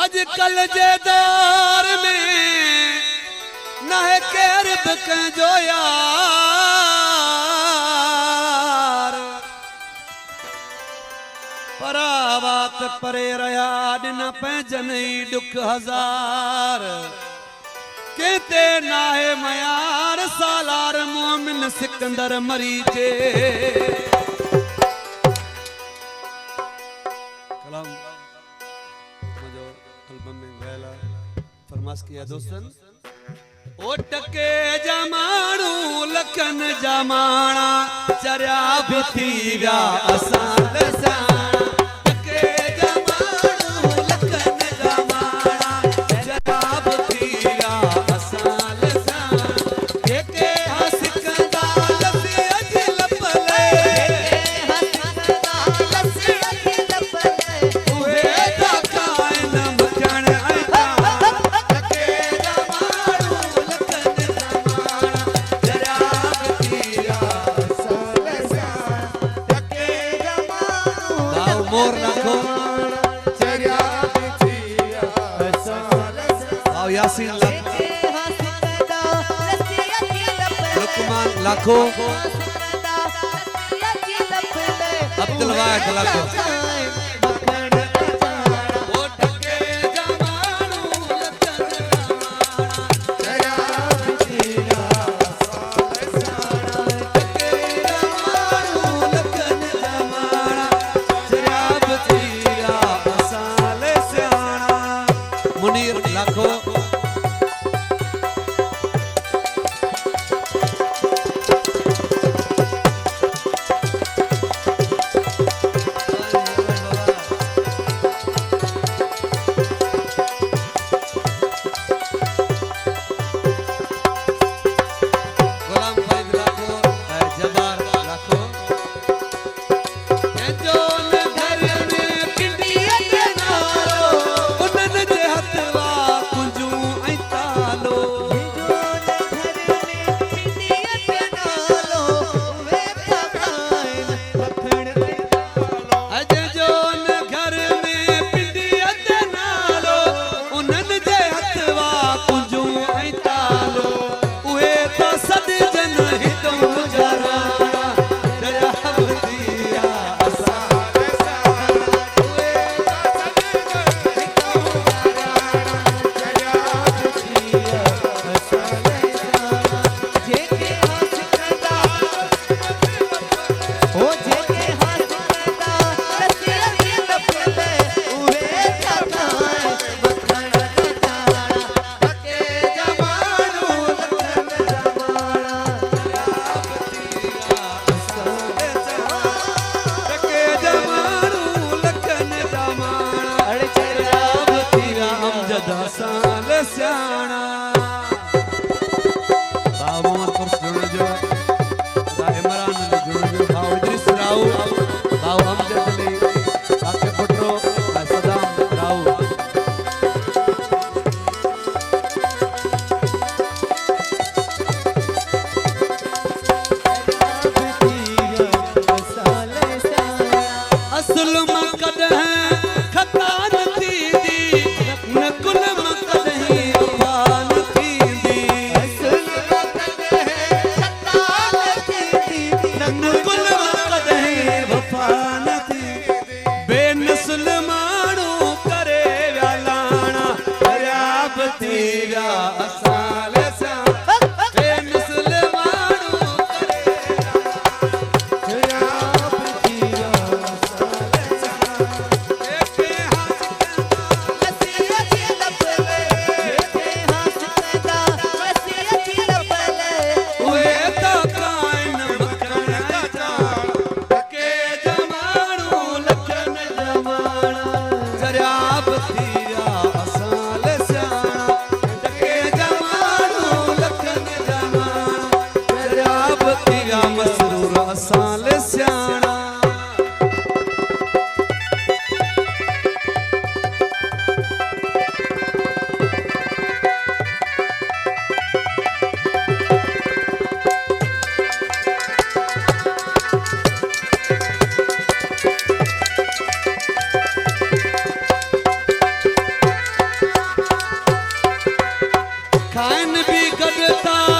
अजकल जे दौर में न है केर जो यार परावात परे रहा दिन पैजन दुख हजार कहते नाहे मयार सालार मोमिन सिकंदर मरीजे कलाम जो एल्बम में गैला फरमाश किया दोस्तन ओ टके जमाणू लखन जमाना चरिया भी थी व्या असाल सा मोर रखो आओ यासीन लुकमान लाखो अब्दुल वाहिद लाखो मुनीर लाखो गुलाम फरीद लाखो जबार लाखो साल स्याणा भाव मोहम्मद जुड़ जो इमरान जुड़ जो भाव इद्रिस राव भाव हमजद अली आके पुटरो सदाम राव असल मकद है खता थी न कुल मकद ही अफान थी असल मकद है खता थी न कुल मकद ही वफान थी बेनस्ल माण्हू करे व्यालाणा दरियाब थी व्या असाल सा बेनस्ल माण्हू करे दरियाब थी व्या दरियाब थी व्या असाल स्याणा टके जमाणू आइन भी कदता